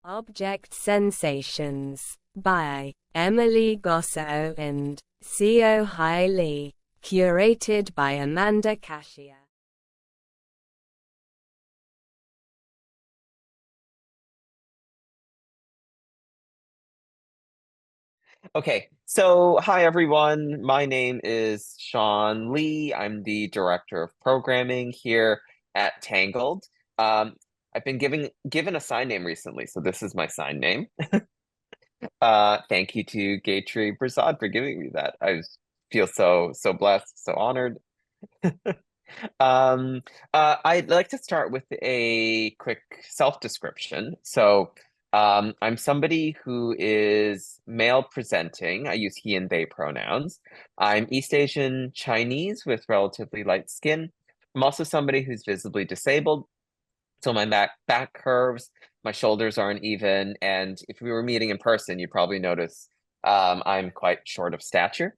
Object Sensations by Emilie Gossiaux and Seo Hye Lee, curated by Cachia. Okay, so hi everyone. My name is Sean Lee. I'm the director of programming here at Tangled. Um, I've been given a sign name recently, so this is my sign name. Thank you to Gayatri Prasad for giving me that. I feel so blessed, so honored. Um, I'd like to start with a quick self-description. I'm somebody who is male presenting. I use he and they pronouns. I'm East Asian Chinese with relatively light skin. I'm also somebody who's visibly disabled. So my back curves, my shoulders aren't even, and if we were meeting in person, you'd probably notice I'm quite short of stature.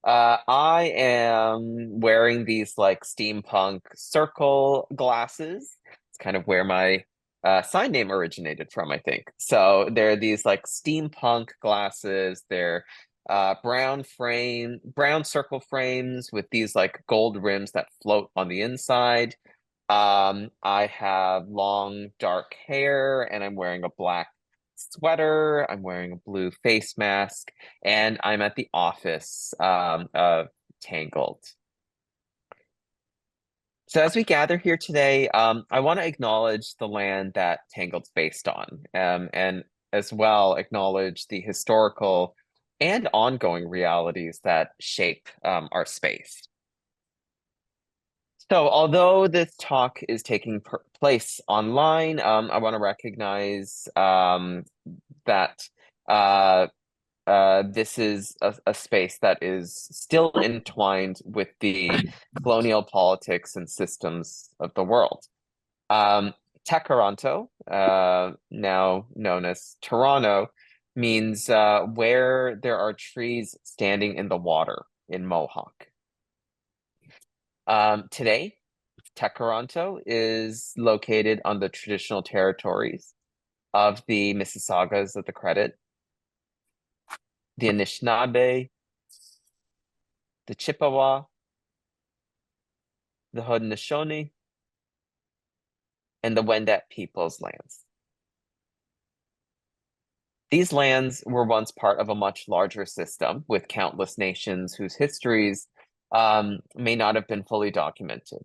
I am wearing these like steampunk circle glasses. It's kind of where my sign name originated from, I think. So they're these like steampunk glasses. They're brown circle frames with these like gold rims that float on the inside. I have long dark hair and I'm wearing a black sweater. I'm wearing a blue face mask and I'm at the office of Tangled. So as we gather here today, I want to acknowledge the land that Tangled's based on, and as well acknowledge the historical and ongoing realities that shape our space. So, although this talk is taking place online, I want to recognize that this is a space that is still entwined with the colonial politics and systems of the world. Tekaronto, now known as Toronto, means where there are trees standing in the water in Mohawk. Today, Tekaronto is located on the traditional territories of the Mississaugas of the Credit, the Anishinaabe, the Chippewa, the Haudenosaunee, and the Wendat people's lands. These lands were once part of a much larger system with countless nations whose histories may not have been fully documented.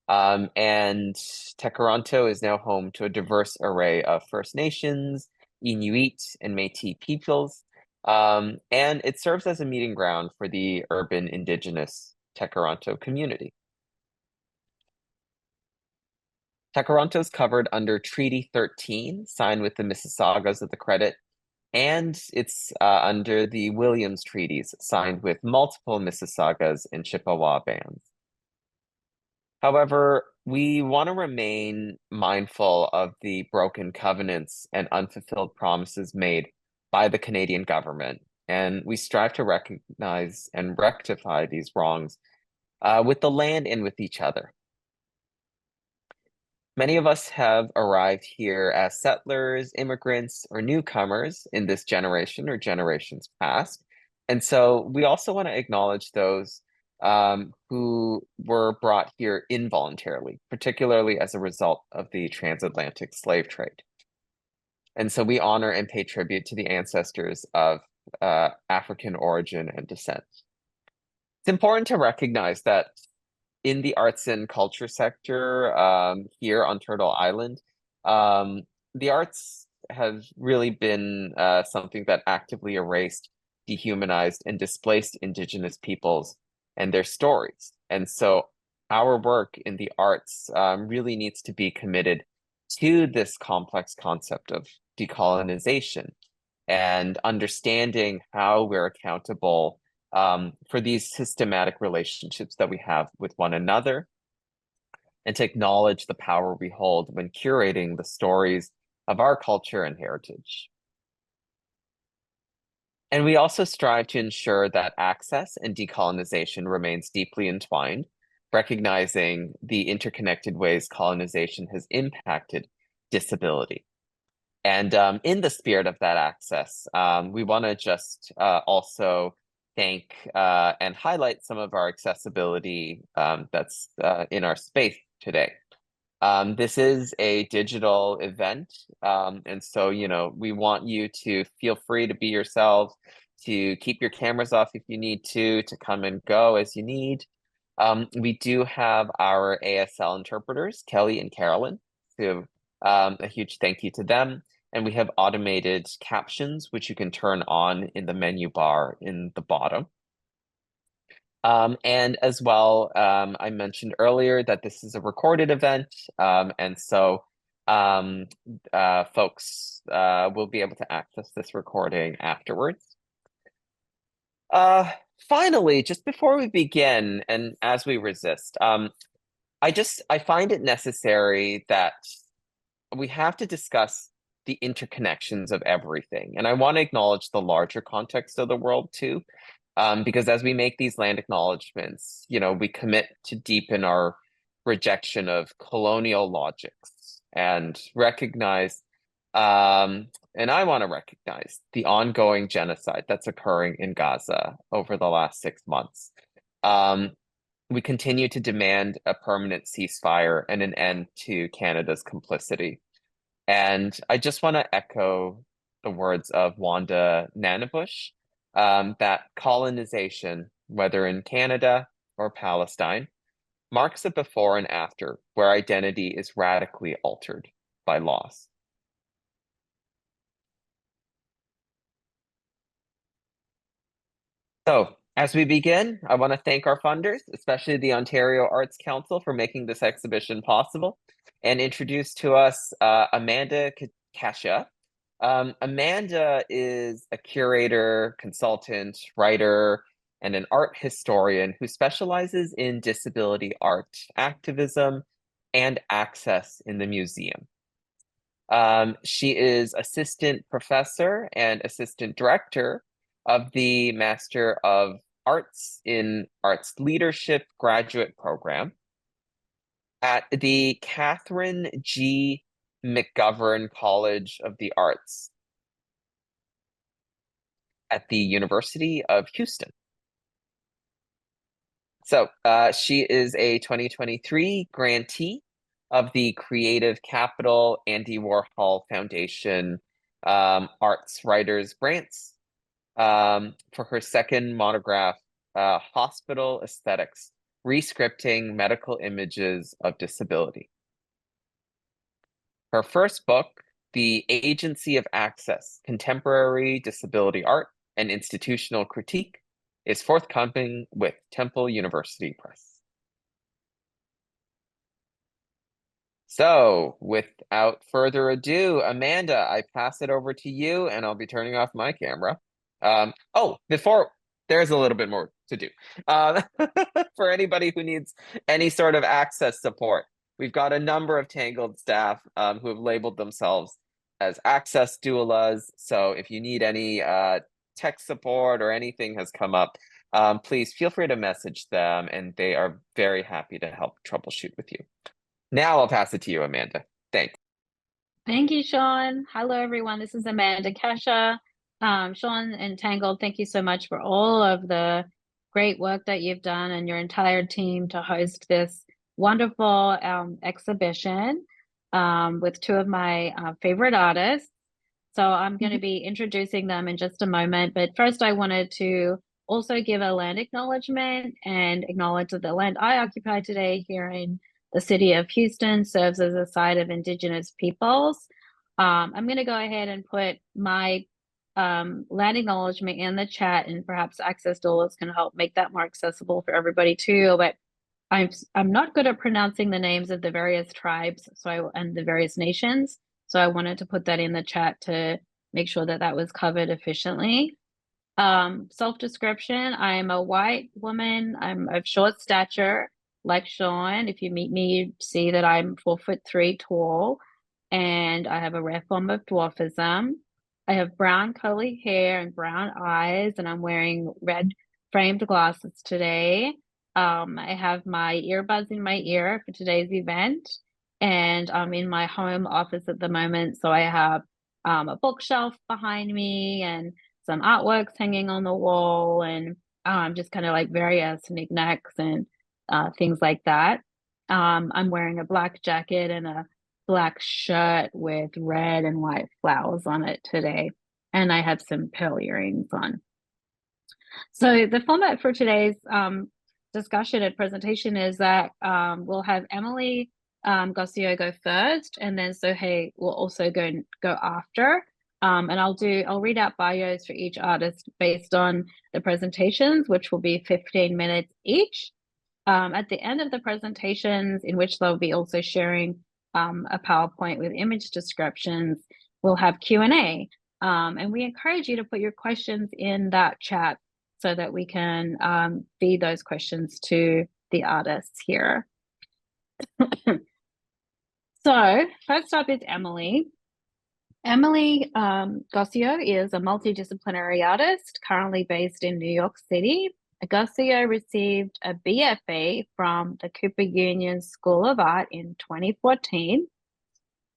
And Tekaronto is now home to a diverse array of First Nations, Inuit, and Métis peoples. And it serves as a meeting ground for the urban indigenous Tekaronto community. Tekaronto is covered under Treaty 13, signed with the Mississaugas of the Credit, and it's under the Williams Treaties, signed with multiple Mississaugas and Chippewa bands. However, we want to remain mindful of the broken covenants and unfulfilled promises made by the Canadian government, and we strive to recognize and rectify these wrongs with the land and with each other. Many of us have arrived here as settlers, immigrants, or newcomers in this generation or generations past. And so we also want to acknowledge those who were brought here involuntarily, particularly as a result of the transatlantic slave trade. And so we honor and pay tribute to the ancestors of African origin and descent. It's important to recognize that in the arts and culture sector here on Turtle Island, the arts have really been something that actively erased, dehumanized, and displaced Indigenous peoples and their stories. And so our work in the arts really needs to be committed to this complex concept of decolonization and understanding how we're accountable for these systematic relationships that we have with one another, and to acknowledge the power we hold when curating the stories of our culture and heritage. And we also strive to ensure that access and decolonization remains deeply entwined, recognizing the interconnected ways colonization has impacted disability. And in the spirit of that access, we want to just also thank and highlight some of our accessibility that's in our space today. This is a digital event, and so, we want you to feel free to be yourselves, to keep your cameras off if you need to come and go as you need. We do have our ASL interpreters, Kelly and Carolyn, so a huge thank you to them. And we have automated captions, which you can turn on in the menu bar in the bottom. And as well, I mentioned earlier that this is a recorded event, and so folks will be able to access this recording afterwards. Finally, just before we begin, and as we resist, I find it necessary that we have to discuss the interconnections of everything. And I want to acknowledge the larger context of the world too, because as we make these land acknowledgements, we commit to deepen our rejection of colonial logics and recognize, and I want to recognize the ongoing genocide that's occurring in Gaza over the last 6 months. We continue to demand a permanent ceasefire and an end to Canada's complicity. And I just want to echo the words of Wanda Nanabush, that colonization, whether in Canada or Palestine, marks a before and after where identity is radically altered by loss. So, as we begin, I want to thank our funders, especially the Ontario Arts Council, for making this exhibition possible, and introduce to us Amanda Cachia. Amanda is a curator, consultant, writer, and an art historian who specializes in disability art activism and access in the museum. She is assistant professor and assistant director of the Master of Arts in Arts Leadership graduate program at the Catherine G. McGovern College of the Arts at the University of Houston. So she is a 2023 grantee of the Creative Capital Andy Warhol Foundation Arts Writers Grants for her second monograph, Hospital Aesthetics, Rescripting Medical Images of Disability. Her first book, The Agency of Access, Contemporary Disability Art and Institutional Critique, is forthcoming with Temple University Press. So, without further ado, Amanda, I pass it over to you, and I'll be turning off my camera. Before, there's a little bit more to do. For anybody who needs any sort of access support, we've got a number of Tangled staff who have labeled themselves as access doulas. So if you need any tech support or anything has come up, please feel free to message them, and they are very happy to help troubleshoot with you. Now I'll pass it to you, Amanda. Thanks. Thank you, Sean. Hello, everyone. This is Amanda Cachia. Sean and Tangled, thank you so much for all of the great work that you've done and your entire team to host this wonderful exhibition with two of my favorite artists. So I'm going to be introducing them in just a moment. But first, I wanted to also give a land acknowledgement and acknowledge that the land I occupy today here in the city of Houston serves as a site of Indigenous peoples. I'm going to go ahead and put my land acknowledgement in the chat, and perhaps Access Doulas can help make that more accessible for everybody too. But I'm not good at pronouncing the names of the various tribes and the various nations. So I wanted to put that in the chat to make sure that that was covered efficiently. Self-description, I'm a white woman. I'm of short stature, like Sean. If you meet me, you see that I'm 4'3" tall, and I have a rare form of dwarfism. I have brown curly hair and brown eyes, and I'm wearing red framed glasses today. I have my earbuds in my ear for today's event, and I'm in my home office at the moment. So I have a bookshelf behind me and some artworks hanging on the wall, and just kind of like various knickknacks and things like that. I'm wearing a black jacket and a black shirt with red and white flowers on it today, and I have some pearl earrings on. So the format for today's discussion and presentation is that we'll have Emilie Gossiaux go first, and then Seo Hye will also go after. And I'll read out bios for each artist based on the presentations, which will be 15 minutes each. At the end of the presentations, in which they'll be also sharing a PowerPoint with image descriptions, we'll have Q&A. And we encourage you to put your questions in that chat so that we can feed those questions to the artists here. So first up is Emilie. Emilie Gossiaux is a multidisciplinary artist currently based in New York City. Gossiaux received a BFA from the Cooper Union School of Art in 2014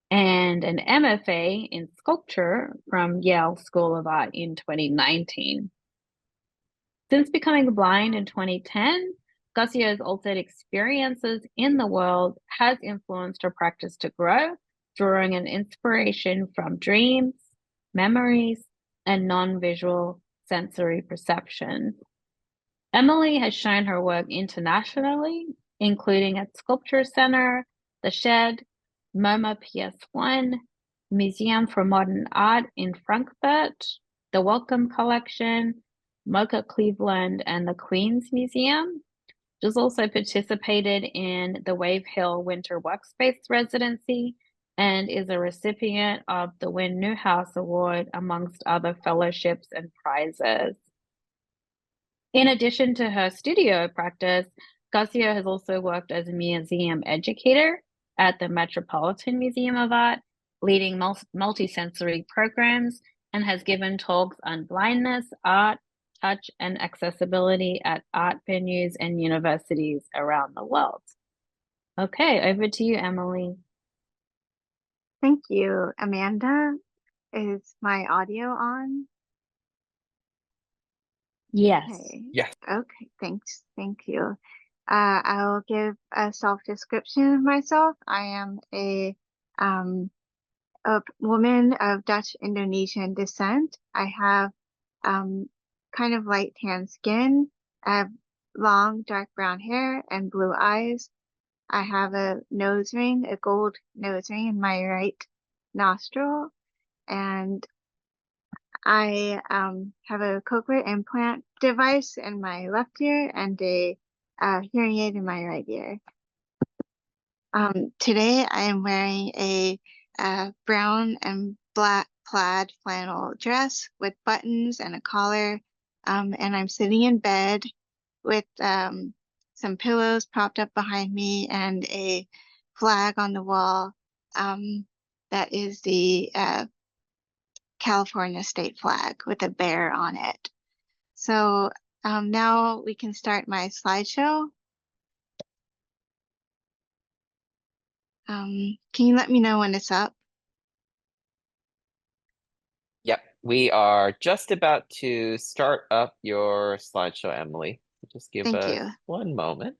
and an MFA in sculpture from Yale School of Art in 2019. Since becoming blind in 2010, Gossiaux's altered experiences in the world has influenced her practice to grow, drawing an inspiration from dreams, memories, and non-visual sensory perception. Emilie has shown her work internationally, including at Sculpture Center, The Shed, MoMA PS1, Museum for Modern Art in Frankfurt, the Wellcome Collection, MoCA Cleveland, and the Queens Museum. She's also participated in the Wave Hill Winter Workspace Residency and is a recipient of the Wynne Newhouse Award, amongst other fellowships and prizes. In addition to her studio practice, Gossiaux has also worked as a museum educator at the Metropolitan Museum of Art, leading multisensory programs, and has given talks on blindness, art, touch, and accessibility at art venues and universities around the world. Okay, over to you, Emilie. Thank you, Amanda. Is my audio on? Yes. Okay. Yes. Okay, thanks. Thank you. I'll give a self-description of myself. I am a woman of Dutch Indonesian descent. I have kind of light tan skin. I have long dark brown hair and blue eyes. I have a nose ring, a gold nose ring in my right nostril, and I have a cochlear implant device in my left ear and a hearing aid in my right ear. Today I am wearing a brown and black plaid flannel dress with buttons and a collar, and I'm sitting in bed with some pillows propped up behind me and a flag on the wall that is the California state flag with a bear on it. So now we can start my slideshow. Can you let me know when it's up? Yep, we are just about to start up your slideshow, Emilie. Just give Thank us you. one moment.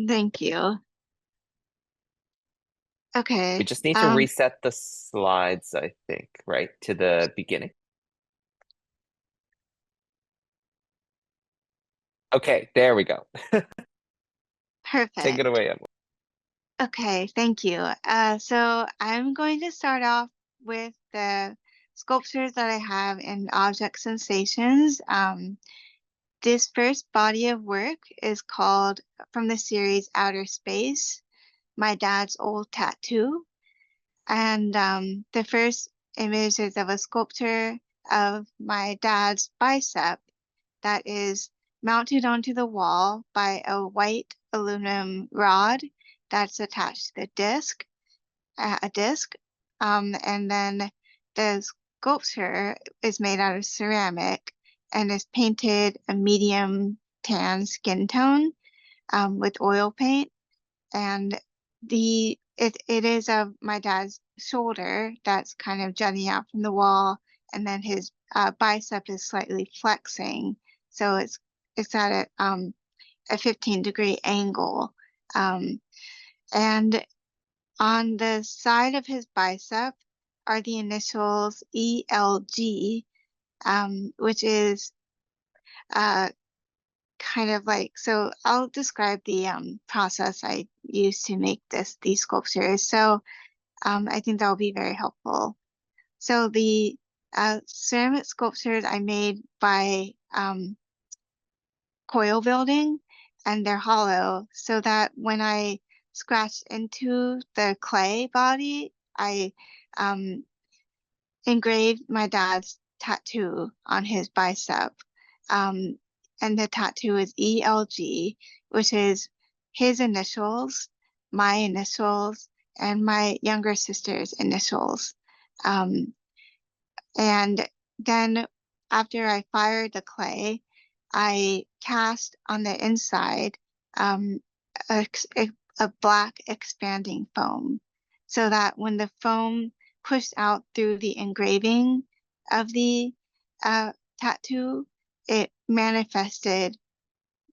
Thank you. Okay. We just need to reset the slides, I think, right, to the beginning. Okay, there we go. Perfect. Take it away, Emily. Okay, thank you. So I'm going to start off with the sculptures that I have in Object Sensations. This first body of work is called, from the series Outer Space, My Dad's Old Tattoo. And the first image is of a sculpture of my dad's bicep that is mounted onto the wall by a white aluminum rod that's attached to the disc, a disc. And then the sculpture is made out of ceramic and is painted a medium tan skin tone with oil paint. And it is of my dad's shoulder that's kind of jutting out from the wall, and then his bicep is slightly flexing, so it's at a 15-degree angle. And on the side of his bicep are the initials ELG, which is kind of like, so I'll describe the process I used to make these sculptures. So I think that will be very helpful. So the ceramic sculptures I made by coil building, and they're hollow, so that when I scratch into the clay body, I engraved my dad's tattoo on his bicep. And the tattoo is ELG, which is his initials, my initials, and my younger sister's initials. And then after I fired the clay, I cast on the inside a black expanding foam, so that when the foam pushed out through the engraving of the tattoo, it manifested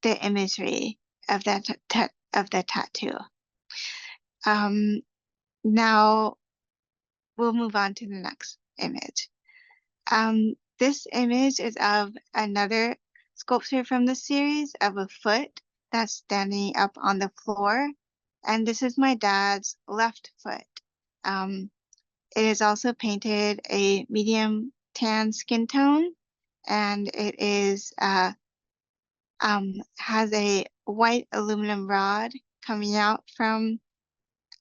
the imagery of the tattoo. Now we'll move on to the next image. This image is of another sculpture from the series, of a foot that's standing up on the floor, and this is my dad's left foot. It is also painted a medium tan skin tone, and it is has a white aluminum rod coming out from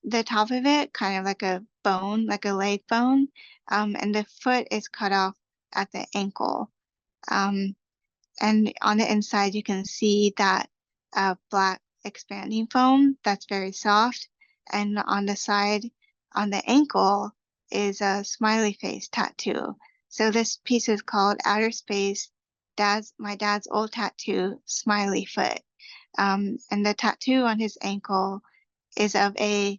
the top of it, kind of like a bone, like a leg bone, and the foot is cut off at the ankle. And on the inside, you can see that black expanding foam that's very soft, and on the side, on the ankle, is a smiley face tattoo. So this piece is called Outer Space, my dad's old tattoo, Smiley Foot. And the tattoo on his ankle is of a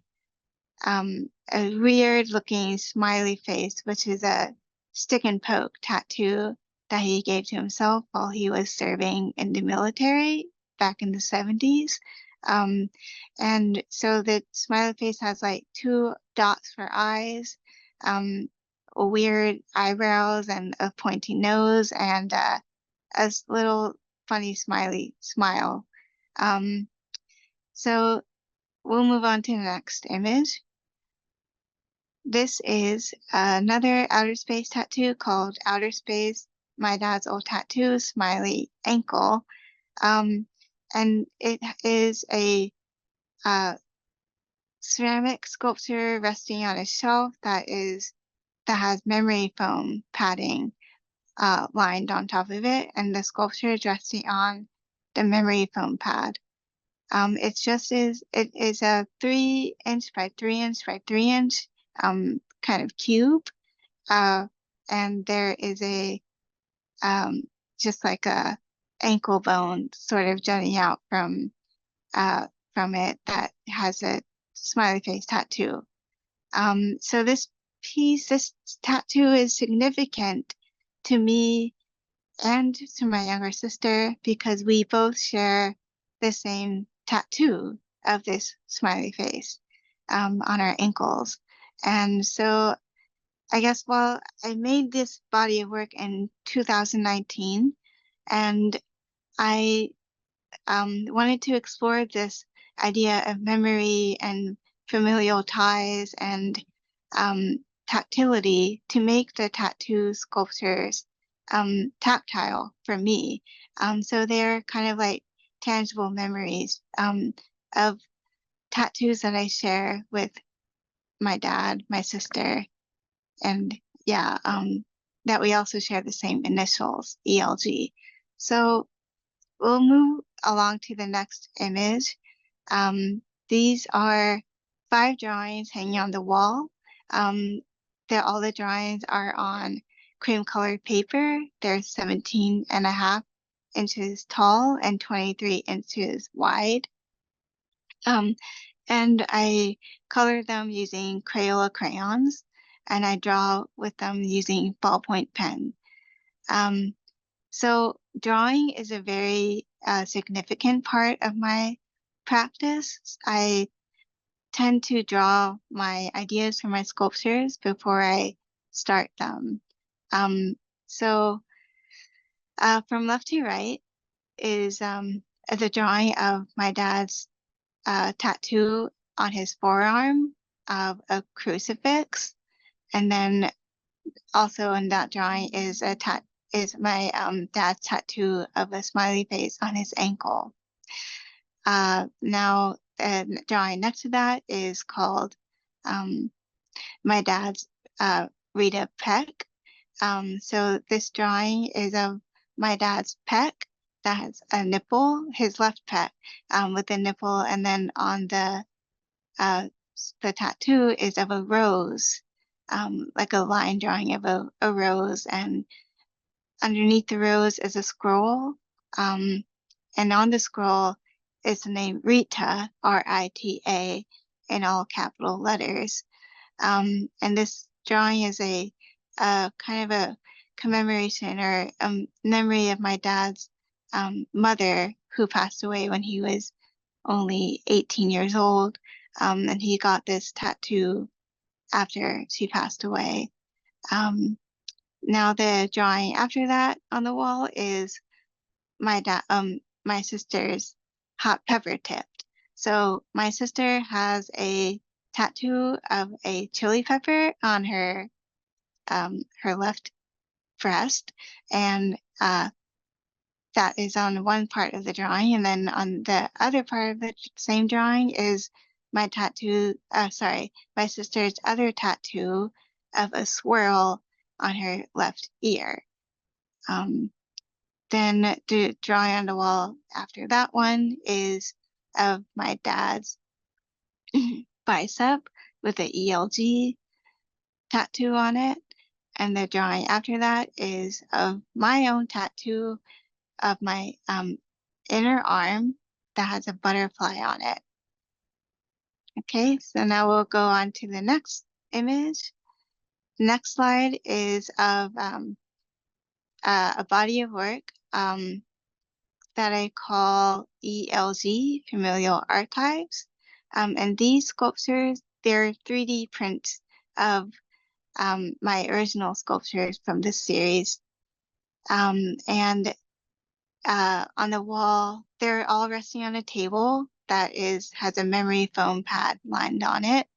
weird looking smiley face, which is a stick and poke tattoo that he gave to himself while he was serving in the military back in the 70s. And so the smiley face has like 2 dots for eyes, weird eyebrows, and a pointy nose, and a little funny smiley smile. So we'll move on to the next image. This is another outer space tattoo called Outer Space, my dad's old tattoo, Smiley Ankle. And it is a ceramic sculpture resting on a shelf that has memory foam padding lined on top of it, and the sculpture is resting on the memory foam pad. It is a 3-inch by 3-inch by 3-inch kind of cube, and there is a just like a ankle bone sort of jutting out from it that has a smiley face tattoo. So this tattoo is significant to me and to my younger sister because we both share the same tattoo of this smiley face on our ankles. And so I guess, well, I made this body of work in 2019, and I wanted to explore this idea of memory and familial ties and tactility to make the tattoo sculptures tactile for me. So they're kind of like tangible memories of tattoos that I share with my dad, my sister, and that we also share the same initials, ELG. So we'll move along to the next image. These are 5 drawings hanging on the wall. All the drawings are on cream colored paper. They're 17.5 inches tall and 23 inches wide. And I color them using Crayola crayons, and I draw with them using ballpoint pen. So drawing is a very significant part of my practice. I tend to draw my ideas for my sculptures before I start them. So from left to right is the drawing of my dad's tattoo on his forearm of a crucifix, and then also in that drawing is my dad's tattoo of a smiley face on his ankle. Now the drawing next to that is called my dad's Rita Peck. So this drawing is of my dad's pec that has a nipple, his left pec, with a nipple, and then on the tattoo is of a rose, like a line drawing of a rose, and underneath the rose is a scroll, and on the scroll is the name Rita, R-I-T-A, in all capital letters. And this drawing is a kind of a commemoration or memory of my dad's mother, who passed away when he was only 18 years old. And he got this tattoo after she passed away. Now the drawing after that on the wall is my sister's hot pepper tipped. So my sister has a tattoo of a chili pepper on her left breast, and that is on one part of the drawing, and then on the other part of the same drawing is my sister's other tattoo of a swirl on her left ear. Then the drawing on the wall after that one is of my dad's bicep with the ELG tattoo on it. And the drawing after that is of my own tattoo of my inner arm that has a butterfly on it. Okay, so now we'll go on to the next image. The next slide is of a body of work that I call ELG, Familial Archives. And these sculptures, they're 3D prints of my original sculptures from this series. And on the wall, they're all resting on a table that has a memory foam pad lined on it.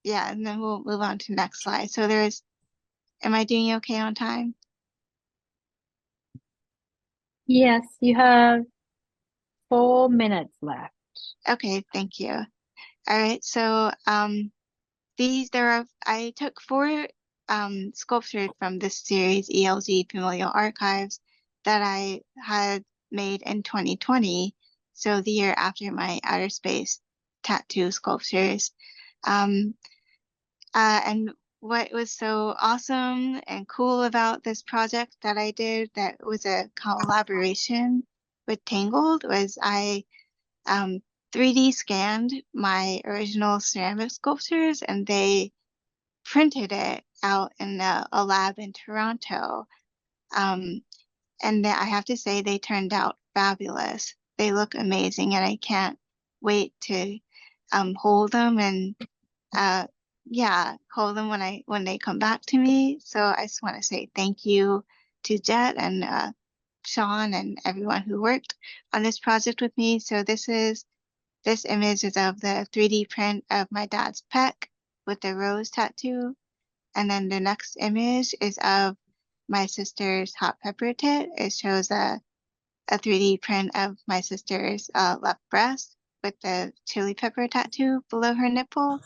Yeah, and then we'll move on to the next slide. So am I doing okay on time? Yes, you have 4 minutes left. Okay, thank you. All right, so I took 4 sculptures from this series, ELZ Familial Archives, that I had made in 2020, so the year after my outer space tattoo sculptures. And what was so awesome and cool about this project that I did, that was a collaboration with Tangled, was I 3D scanned my original ceramic sculptures, and they printed it out in a lab in Toronto. And I have to say, they turned out fabulous. They look amazing, and I can't wait to hold them and hold them when they come back to me. So I just want to say thank you to Jet and Sean and everyone who worked on this project with me. So this image is of the 3D print of my dad's pec with the rose tattoo. And then the next image is of my sister's hot pepper tit. It shows a 3D print of my sister's left breast with the chili pepper tattoo below her nipple.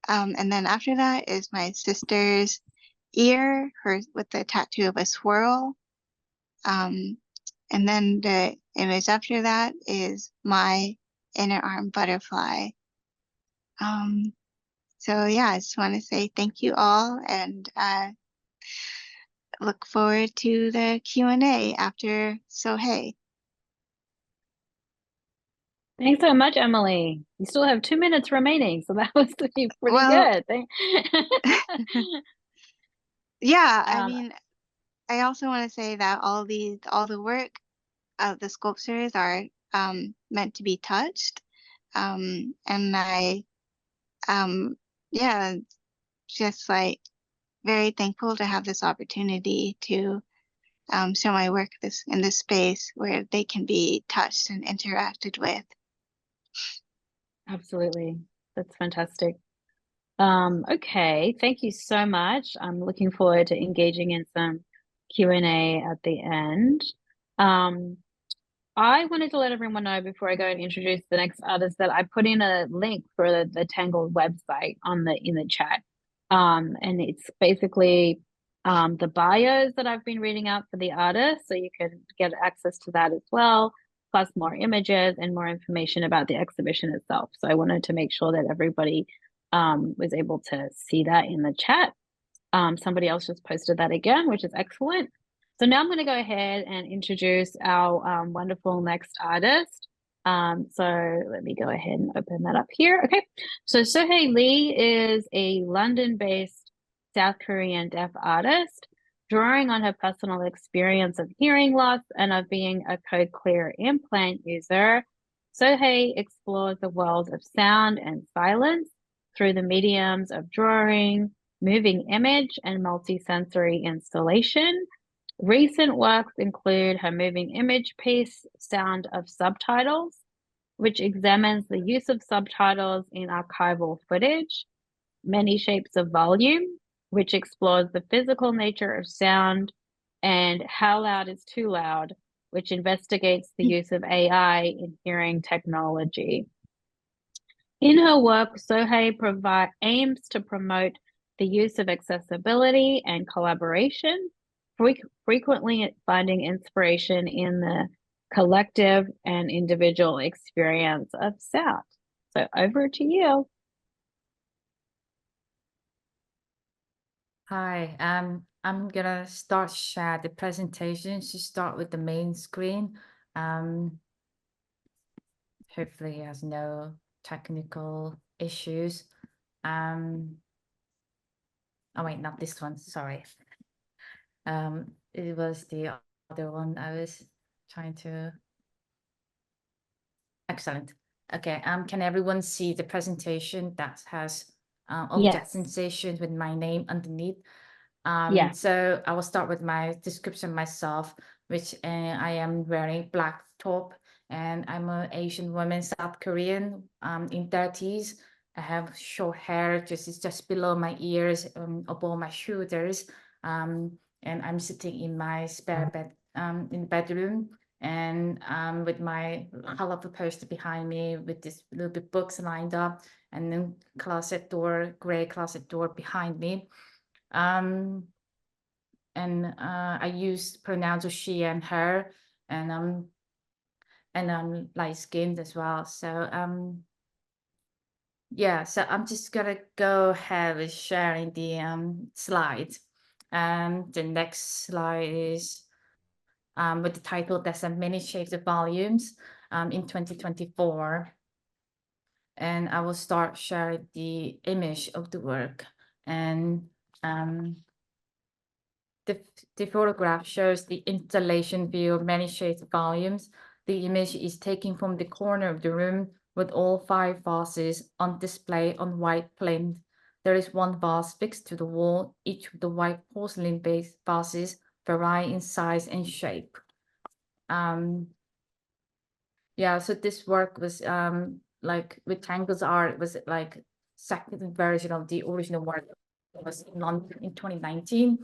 And then after that is my sister's ear, with the tattoo of a swirl. And then the image after that is my inner arm butterfly. So yeah, I just want to say thank you all, and look forward to the Q&A after Seo Hye. Thanks so much, Emily. You still have 2 minutes remaining, so that was pretty Well, good. yeah, I mean, I also want to say that all the work of the sculptures are meant to be touched. And I, yeah, just like very thankful to have this opportunity to show my work in this space where they can be touched and interacted with. Absolutely. That's fantastic. Okay, thank you so much. I'm looking forward to engaging in some Q&A at the end. I wanted to let everyone know before I go and introduce the next artist that I put in a link for the Tangled website in the chat. And it's basically the bios that I've been reading out for the artists, so you can get access to that as well, plus more images and more information about the exhibition itself. So I wanted to make sure that everybody was able to see that in the chat. Somebody else just posted that again, which is excellent. So now I'm going to go ahead and introduce our wonderful next artist. So let me go ahead and open that up here. Okay, so Seo Hye Lee is a London-based South Korean deaf artist, drawing on her personal experience of hearing loss and of being a cochlear implant user. Seo Hye explores the world of sound and silence through the mediums of drawing, moving image, and multisensory installation. Recent works include her moving image piece, Sound of Subtitles, which examines the use of subtitles in archival footage, Many Shapes of Volume, which explores the physical nature of sound, and How Loud is Too Loud, which investigates the use of AI in hearing technology. In her work, Seo Hye aims to promote the use of accessibility and collaboration, frequently finding inspiration in the collective and individual experience of sound. So over to you. Hi, I'm gonna share the presentation. To start with the main screen. Hopefully it has no technical issues. Oh wait, not this one, sorry. It was the other one I was trying to. Excellent. Okay, can everyone see the presentation that has object Yes. sensations with my name underneath? Yes. So I will start with my description myself, which I am wearing black top, and I'm an Asian woman, South Korean, in 30s. I have short hair, just below my ears, above my shoulders, and I'm sitting in my spare bed, in the bedroom, and with my colorful poster behind me, with this little bit books lined up, and then gray closet door behind me. And I use pronouns of she and her, and I'm light skinned as well. So yeah, so I'm just gonna go ahead with sharing the slides. The next slide is with the title "There's Many Shapes of Volumes" in 2024. And I will start sharing the image of the work. And the photograph shows the installation view of Many Shapes of Volumes. The image is taken from the corner of the room with all 5 vases on display on white plinth. There is one vase fixed to the wall. Each of the white porcelain-based vases vary in size and shape. Yeah, so this work was like with Tangle's art, was like second version of the original work. It was in London in 2019.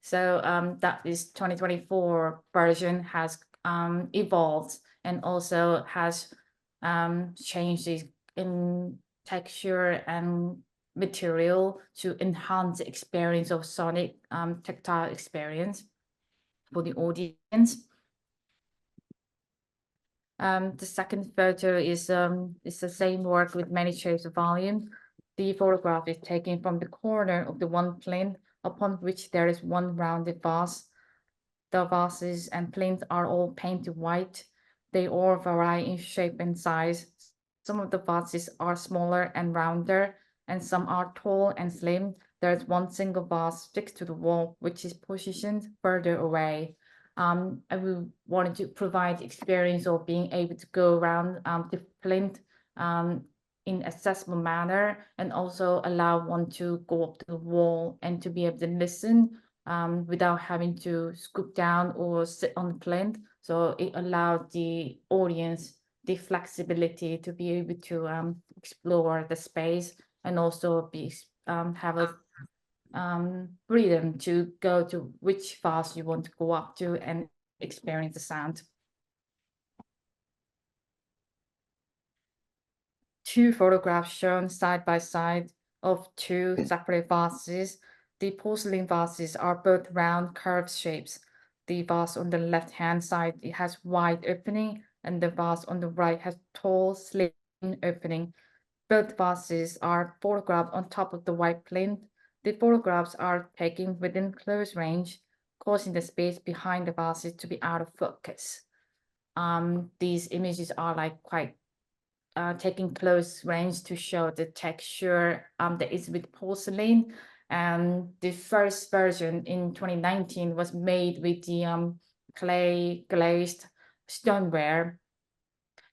So that is 2024 version has evolved and also has changed in texture and material to enhance the experience of sonic tactile experience for the audience. The second photo is the same work with many shapes of volume. The photograph is taken from the corner of the one plane upon which there is one rounded vase. The vases and planes are all painted white. They all vary in shape and size. Some of the vases are smaller and rounder, and some are tall and slim. There is one single vase fixed to the wall, which is positioned further away. I will wanted to provide the experience of being able to go around the plinth in accessible manner, and also allow one to go up to the wall and to be able to listen without having to scoop down or sit on the plinth. So it allowed the audience the flexibility to be able to explore the space, and also be have a freedom to go to which vase you want to go up to and experience the sound. Two photographs shown side by side of two separate vases. The porcelain vases are both round curved shapes. The vase on the left-hand side, it has wide opening, and the vase on the right has tall, slim opening. Both vases are photographed on top of the white plinth. The photographs are taken within close range, causing the space behind the vases to be out of focus. These images are like quite taking close range to show the texture that is with porcelain. And the first version in 2019 was made with the clay glazed stoneware.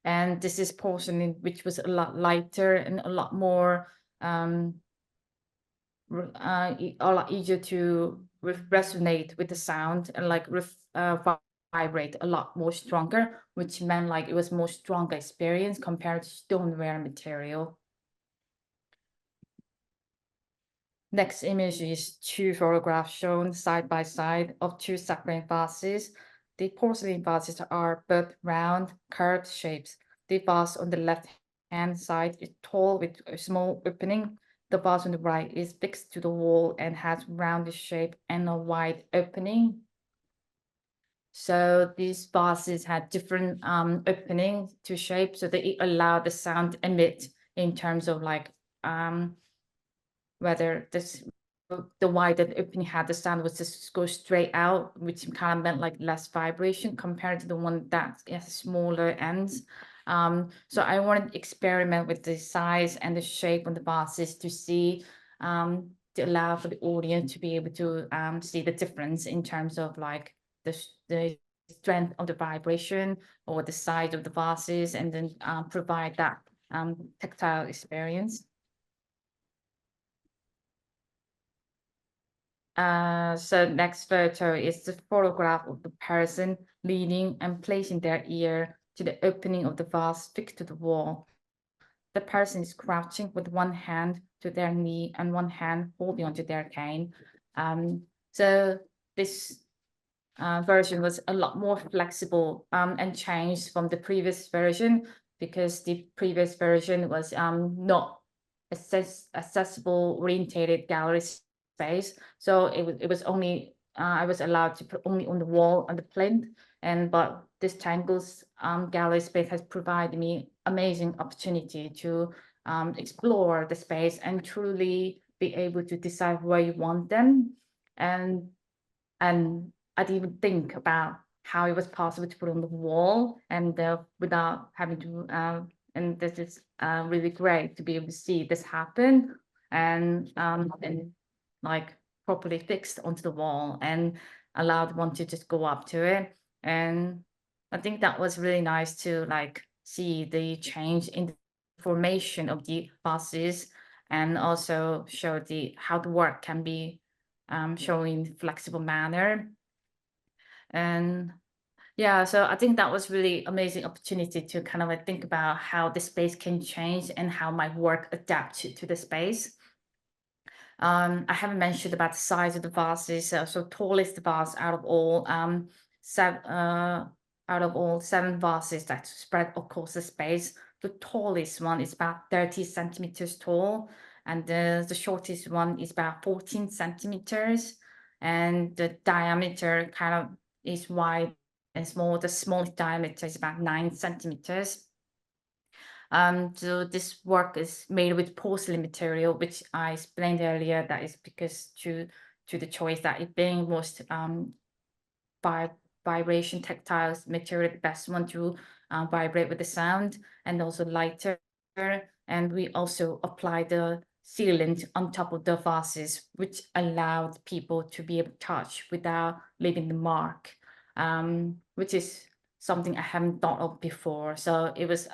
And this is porcelain, which was a lot lighter and a lot more, a lot easier to resonate with the sound, and like vibrate a lot more stronger, which meant like it was more stronger experience compared to stoneware material. Next image is two photographs shown side by side of two separate vases. The porcelain vases are both round, curved shapes. The vase on the left-hand side is tall with a small opening. The vase on the right is fixed to the wall and has rounded shape and a wide opening. So these vases had different openings to shape, so that it allowed the sound to emit in terms of like whether the wider opening had the sound was just go straight out, which kind of meant like less vibration compared to the one that has smaller ends. So I wanted to experiment with the size and the shape of the vases to see to allow for the audience to be able to see the difference in terms of like the strength of the vibration or the size of the vases, and then provide that tactile experience. So next photo is the photograph of the person leaning and placing their ear to the opening of the vase fixed to the wall. The person is crouching with one hand to their knee and one hand holding onto their cane. So this version was a lot more flexible and changed from the previous version, because the previous version was not accessible orientated gallery space. So it was only I was allowed to put only on the wall on the plinth, but this Tangle's gallery space has provided me amazing opportunity to explore the space and truly be able to decide where you want them. And I didn't even think about how it was possible to put on the wall and without having to and this is really great to be able to see this happen and like properly fixed onto the wall and allowed one to just go up to it. And I think that was really nice to like see the change in the formation of the vases, and also show how the work can be shown in flexible manner. And yeah, so I think that was really amazing opportunity to kind of like think about how the space can change and how my work adapts to the space. I haven't mentioned about the size of the vases. So tallest vase out of all seven vases that spread across the space, the tallest one is about 30 centimeters tall, and the shortest one is about 14 centimeters, and the diameter kind of is wide and small. The smallest diameter is about 9 centimeters. So this work is made with porcelain material, which I explained earlier. That is because to the choice that it being most vibration tactile material, the best one to vibrate with the sound, and also lighter. And we also apply the sealant on top of the vases, which allowed people to be able to touch without leaving the mark, which is something I haven't thought of before. So it was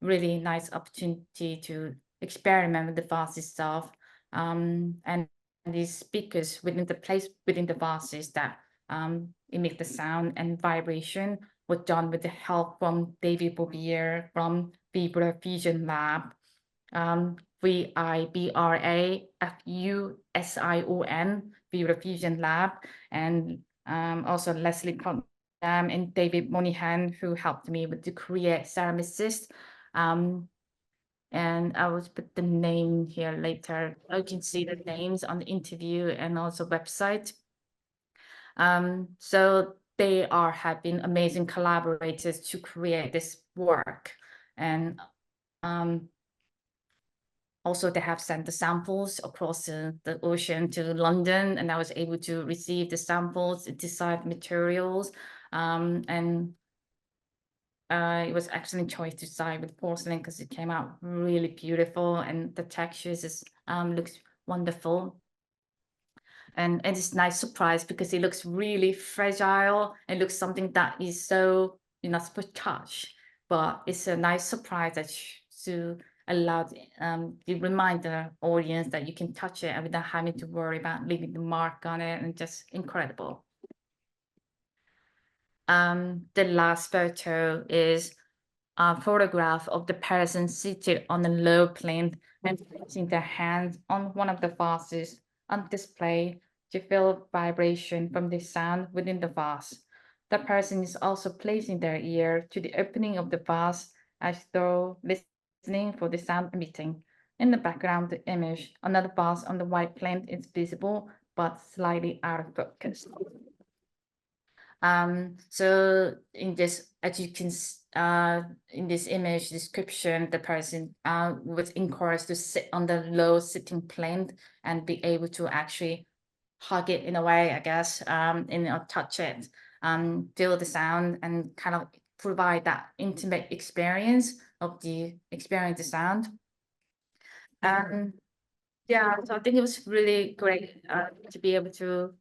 really nice opportunity to experiment with the vase itself, and these speakers within the place within the vases that emit the sound and vibration were done with the help from David Bouvier from VibraFusionLab, VibraFusion, VibraFusionLab, and also Leslie Crum and David Monihan, who helped me with the create ceramicist. And I will put the name here later. You can see the names on the interview and also website. So they have been amazing collaborators to create this work. And also they have sent the samples across the ocean to London, and I was able to receive the samples, decide materials, and it was excellent choice to decide with porcelain because it came out really beautiful, and the textures is looks wonderful. And it's a nice surprise because it looks really fragile. It looks something that is so you're not supposed to touch, but it's a nice surprise that to allow to remind the audience that you can touch it without having to worry about leaving the mark on it, and just incredible. The last photo is a photograph of the person seated on a low plane and placing their hands on one of the vases on display to feel vibration from the sound within the vase. The person is also placing their ear to the opening of the vase as though listening for the sound emitting. In the background of the image, another vase on the white plane is visible but slightly out of focus. So in this, as you can in this image description, the person was encouraged to sit on the low sitting plane and be able to actually hug it in a way, I guess, and touch it, feel the sound, and kind of provide that intimate experience of the sound. Yeah, so I think it was really great to be able to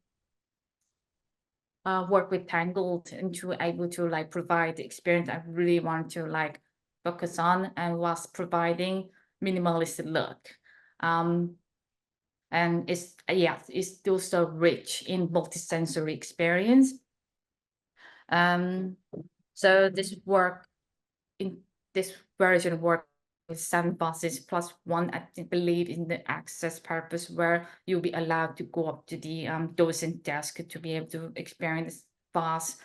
work with Tangled and to able to like provide the experience I really want to like focus on, and whilst providing minimalist look. And it's still so rich in multi-sensory experience. So this version work with 7 buses plus 1, I believe, in the access purpose, where you'll be allowed to go up to the docent desk to be able to experience bus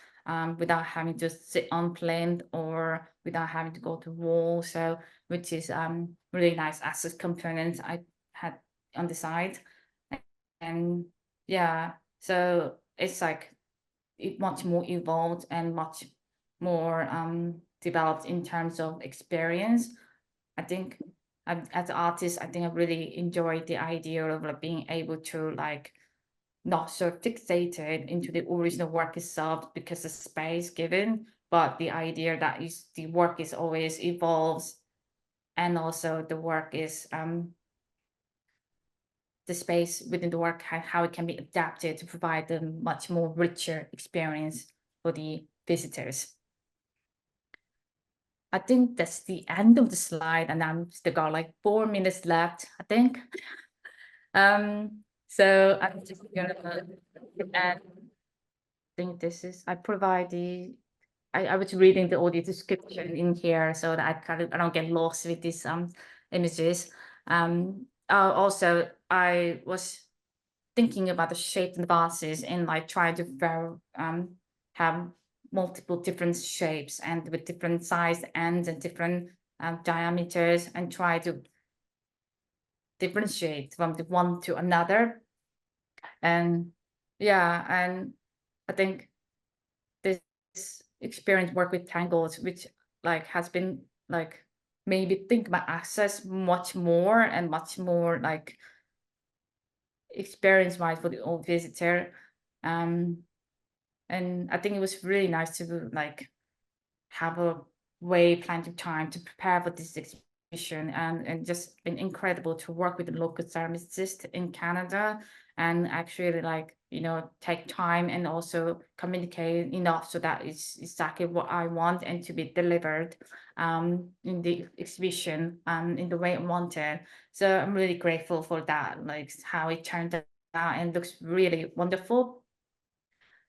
without having to sit on plane or without having to go to wall. So which is really nice access components I had on the side. And yeah, so it's like much more evolved and much more developed in terms of experience. I think as an artist, I think I really enjoyed the idea of like being able to like not so fixated into the original work itself because the space given, but the idea that the work is always evolves, and also the work is the space within the work, how it can be adapted to provide a much more richer experience for the visitors. I think that's the end of the slide, and I'm still got like 4 minutes left, I think. So I'm just gonna add, I think this is, I provide I was reading the audio description in here so that I don't get lost with these images. Also, I was thinking about the shape of the vases and like trying to have multiple different shapes and with different size ends and different diameters, and try to differentiate from the one to another. And yeah, and I think this experience work with tangles, which like has been like maybe think about access much more and much more like experience wise for the old visitor. And I think it was really nice to like have a plenty of time to prepare for this exhibition, and just been incredible to work with the local ceramicist in Canada and actually like, you know, take time and also communicate enough so that it's exactly what I want and to be delivered in the exhibition in the way I wanted. So I'm really grateful for that, like how it turned out and looks really wonderful.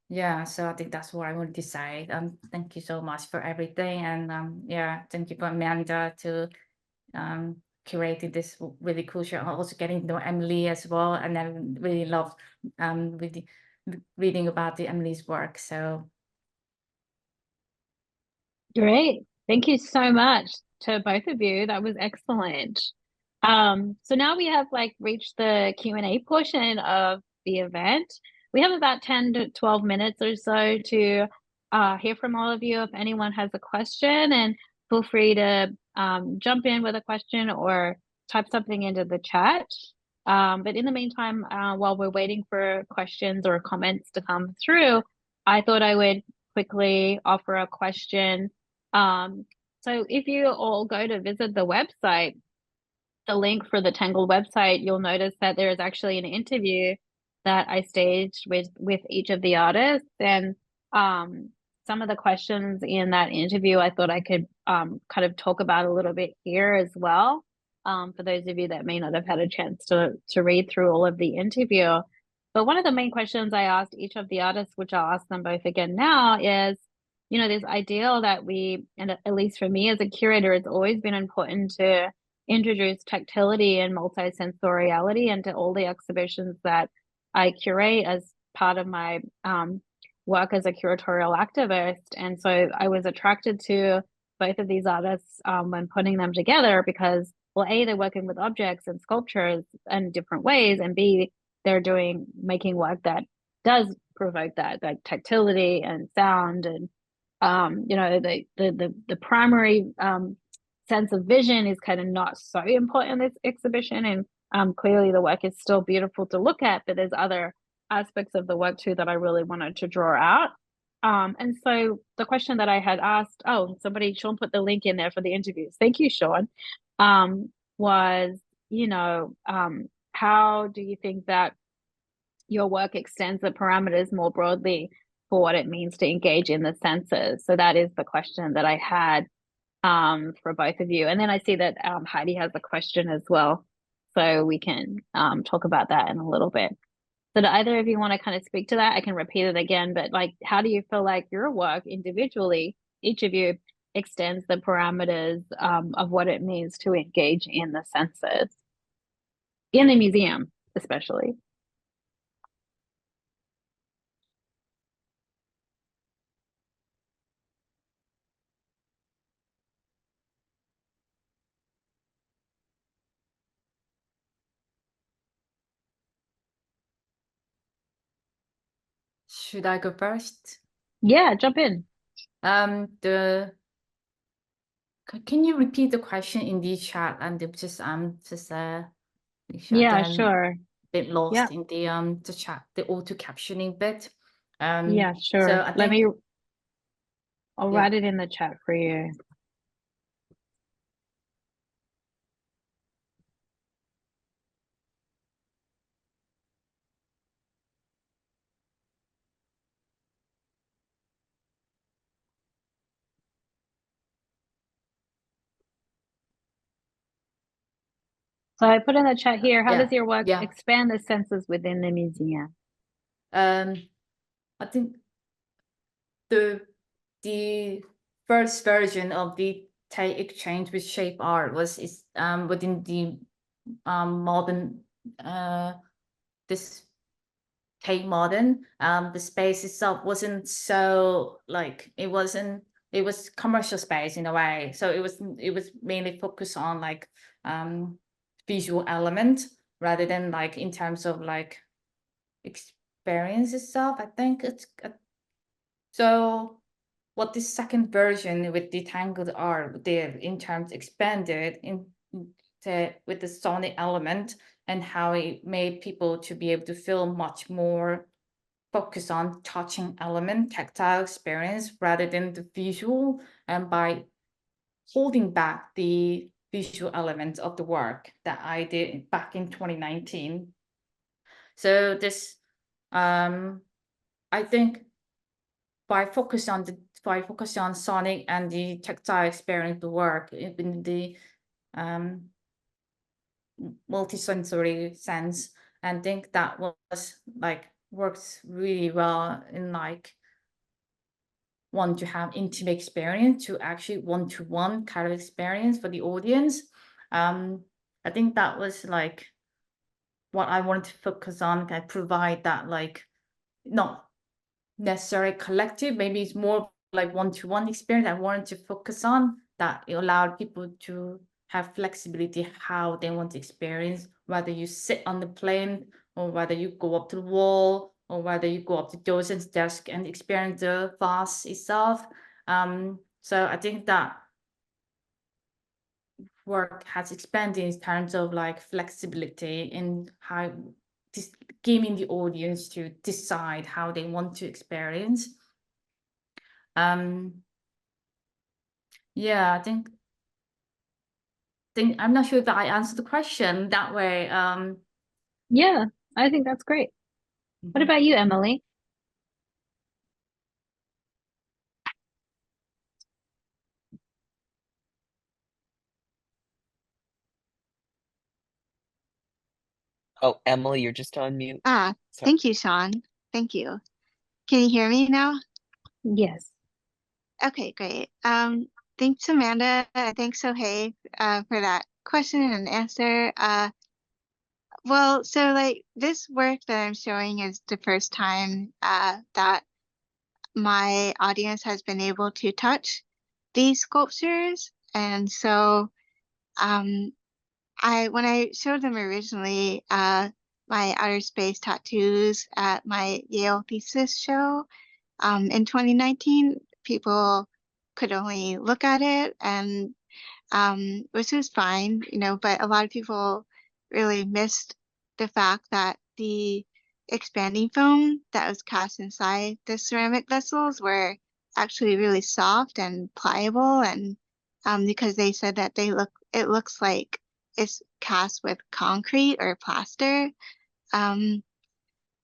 Yeah, so I think that's what I wanted to say. Thank you so much for everything, and yeah, thank you for Amanda to curating this really cool show. Also getting to know Emilie as well, and then really loved really reading about Emilie's work. So Great. Thank you so much to both of you. That was excellent. So now we have like reached the Q&A portion of the event. We have about 10 to 12 minutes or so to hear from all of you if anyone has a question, and feel free to jump in with a question or type something into the chat. But in the meantime, while we're waiting for questions or comments to come through, I thought I would quickly offer a question. So if you all go to visit the website, the link for the Tangled website, you'll notice that there is actually an interview that I staged with each of the artists, and some of the questions in that interview I thought I could kind of talk about a little bit here as well, for those of you that may not have had a chance to read through all of the interview. But one of the main questions I asked each of the artists, which I'll ask them both again now, is, you know, this ideal that we, and at least for me as a curator, it's always been important to introduce tactility and multisensoriality into all the exhibitions that I curate as part of my work as a curatorial activist. And so I was attracted to both of these artists when putting them together because, well, A, they're working with objects and sculptures in different ways, and B, they're making work that does provoke that, like tactility and sound, and you know, the primary sense of vision is kind of not so important in this exhibition, and clearly the work is still beautiful to look at, but there's other aspects of the work too that I really wanted to draw out. And so the question that I had asked, Sean put the link in there for the interviews. Thank you, Sean. Was, you know, how do you think that your work extends the parameters more broadly for what it means to engage in the senses? So that is the question that I had for both of you. And then I see that Heidi has a question as well, so we can talk about that in a little bit. So do either of you want to kind of speak to that? I can repeat it again, but like, how do you feel like your work individually, each of you, extends the parameters of what it means to engage in the senses in the museum, especially? should I go first? Yeah, jump in. Can you repeat the question in the chat, and just make sure Yeah, I'm sure. a bit lost Yeah. in the chat, the auto captioning bit. Yeah, sure. So I think I'll write it in the chat for you. So I put in the chat here, how does your work expand the senses within the museum? I think the first version of the Tate exchange with shape art was within the modern this Tate modern. The space itself wasn't so like it was commercial space in a way, so it was mainly focused on like visual element rather than like in terms of like experience itself. I think it's so what this second version with the tangled art did in terms expanded with the sonic element and how it made people to be able to feel much more focus on touching element, tactile experience rather than the visual, and by holding back the visual elements of the work that I did back in 2019. So this, I think by focusing on sonic and the tactile experience of the work in the multisensory sense, and think that was like works really well in like want to have intimate experience to actually one-to-one kind of experience for the audience. I think that was like what I wanted to focus on and provide that like not necessarily collective, maybe it's more like one-to-one experience I wanted to focus on, that it allowed people to have flexibility how they want to experience, whether you sit on the plane or whether you go up to the wall or whether you go up to docent's desk and experience the vase itself. So I think that work has expanded in terms of like flexibility in how giving the audience to decide how they want to experience. Yeah, I think I'm not sure that I answered the question that way. Yeah, I think that's great. What about you, Emilie? Oh, Emily, you're just on mute. Ah, Sorry. thank you, Sean. Thank you. Can you hear me now? Yes. Okay, great. Thanks, Amanda. Thanks, Seo Hye, for that question and answer. Well, so like this work that I'm showing is the first time that my audience has been able to touch these sculptures. And so when I showed them originally, my outer space tattoos at my Yale thesis show in 2019, people could only look at it, and which was fine, you know, but a lot of people really missed the fact that the expanding foam that was cast inside the ceramic vessels were actually really soft and pliable, and because they said that it looks like it's cast with concrete or plaster. And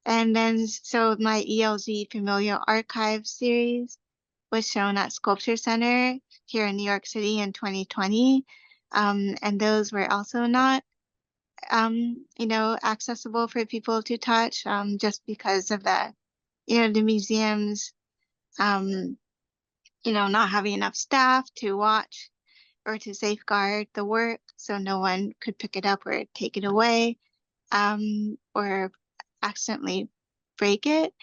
then so my ELZ Familial Archive series was shown at Sculpture Center here in New York City in 2020. And those were also not, you know, accessible for people to touch, just because of the, you know, the museums, you know, not having enough staff to watch or to safeguard the work, so no one could pick it up or take it away, or accidentally break it.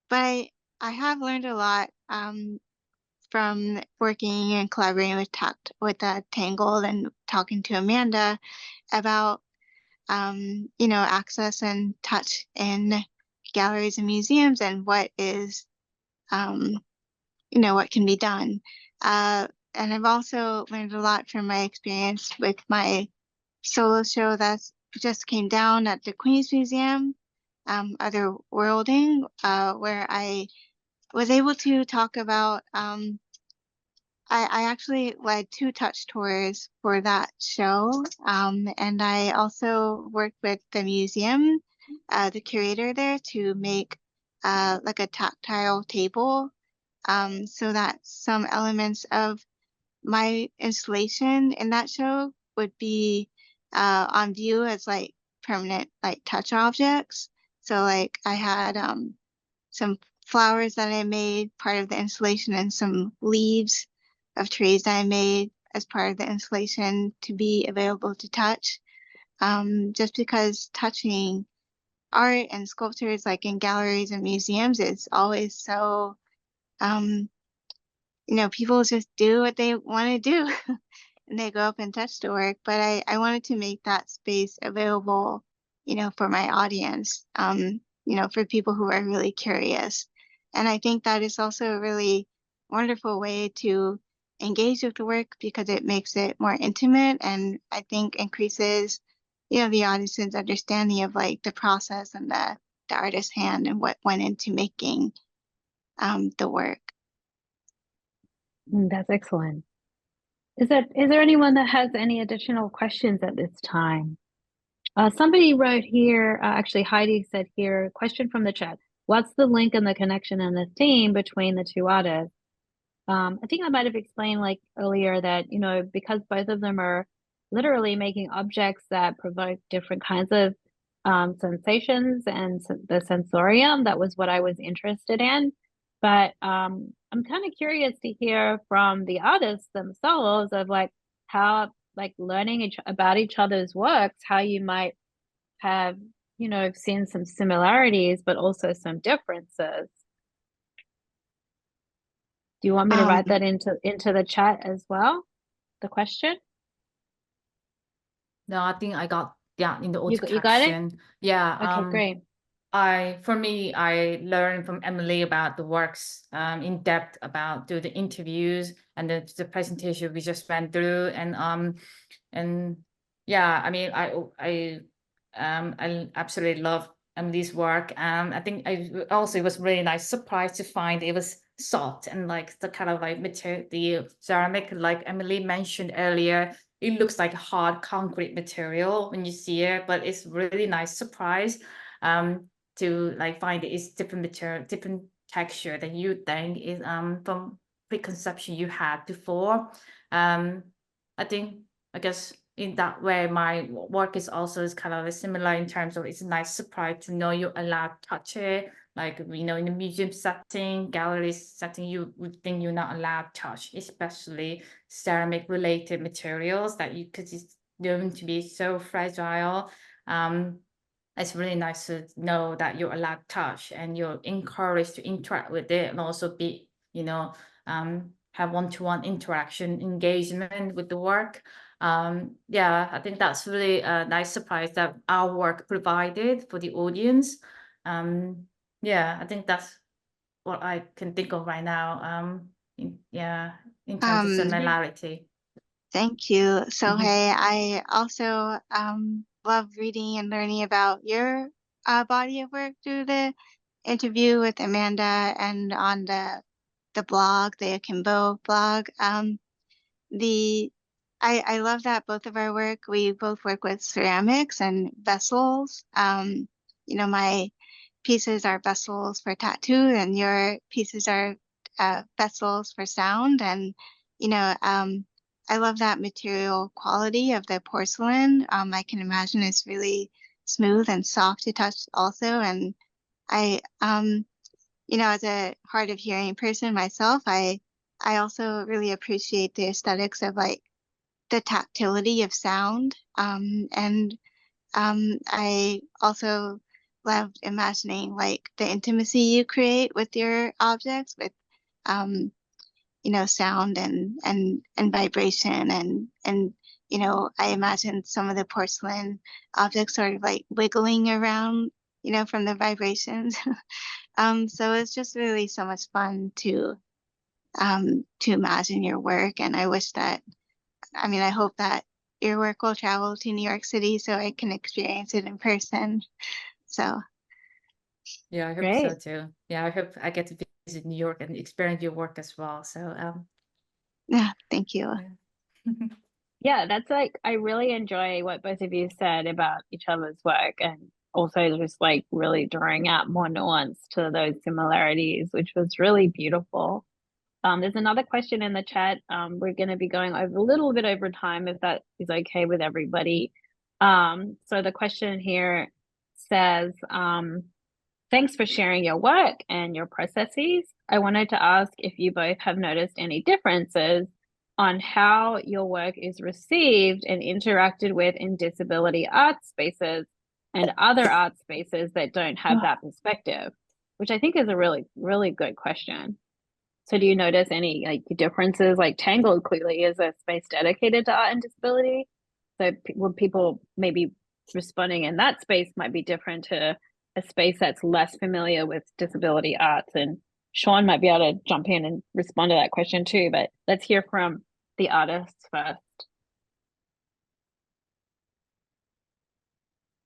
But I have learned a lot from working and collaborating with Tangled and talking to Amanda about you know, access and touch in galleries and museums and what is you know, what can be done. And I've also learned a lot from my experience with my solo show that just came down at the Queens Museum, Otherworlding, where I was able to talk about, I actually led 2 touch tours for that show, and I also worked with the museum, the curator there, to make like a tactile table, so that some elements of my installation in that show would be on view as like permanent like touch objects. So like I had some flowers that I made part of the installation and some leaves of trees that I made as part of the installation to be available to touch. Just because touching art and sculptures like in galleries and museums is always so, you know, people just do what they want to do. and they go up and touch the work, but I wanted to make that space available, for my audience, for people who are really curious. And I think that is also a really wonderful way to engage with the work because it makes it more intimate and I think increases, the audience's understanding of like the process and the artist's hand and what went into making the work. That's excellent. Is there anyone that has any additional questions at this time? Somebody wrote here, actually Heidi said here, question from the chat. What's the link and the connection and the theme between the two artists? I think I might have explained like earlier that, because both of them are literally making objects that provoke different kinds of sensations and the sensorium, that was what I was interested in. But I'm kind of curious to hear from the artists themselves of like how, like learning about each other's works, how you might have, seen some similarities, but also some differences. Do you want me to write that into the chat as well? The question? No, I think I got in the auto You got it? caption. Yeah. Okay, great. For me, I learned from Emilie about the works in depth about through the interviews and the presentation we just went through, and yeah, I mean, I absolutely love Emilie's work. I think it was really nice surprise to find it was soft and like the kind of like material, the ceramic, like Emilie mentioned earlier. It looks like hard concrete material when you see it, but it's really nice surprise to like find it's different material, different texture that you think is from preconception you had before. I guess in that way, my work is also kind of similar in terms of it's a nice surprise to know you're allowed to touch it. Like, in the museum setting, gallery setting, you would think you're not allowed to touch, especially ceramic related materials because it's known to be so fragile. It's really nice to know that you're allowed to touch and you're encouraged to interact with it and also be, have one-to-one interaction, engagement with the work. Yeah, I think that's really a nice surprise that our work provided for the audience. Yeah, I think that's what I can think of right now. In terms of similarity. Thank you, Seo Hye. I also love reading and learning about your body of work through the interview with Amanda and on the blog, the Akimbo blog. I love that both of our work, we both work with ceramics and vessels. My pieces are vessels for tattoo and your pieces are vessels for sound. And, I love that material quality of the porcelain. I can imagine it's really smooth and soft to touch also. And I, as a hard of hearing person myself, I also really appreciate the aesthetics of like the tactility of sound. And I also loved imagining like the intimacy you create with your objects with, sound and vibration and, I imagined some of the porcelain objects sort of like wiggling around, from the vibrations. So it's just really so much fun to imagine your work. And I hope that your work will travel to New York City so I can experience it in person. So. Yeah, I hope so too. Yeah, I hope I get to visit New York and experience your work as well. So, yeah, thank you. Yeah, that's like, I really enjoy what both of you said about each other's work and also just like really drawing out more nuance to those similarities, which was really beautiful. There's another question in the chat. We're going to be going over a little bit over time if that is okay with everybody. So the question here says, thanks for sharing your work and your processes. I wanted to ask if you both have noticed any differences on how your work is received and interacted with in disability art spaces and other art spaces that don't have that perspective, which I think is a really, really good question. So do you notice any like differences? Like Tangled clearly is a space dedicated to art and disability. So when people maybe responding in that space might be different to a space that's less familiar with disability arts. And Sean might be able to jump in and respond to that question too. But let's hear from the artists first.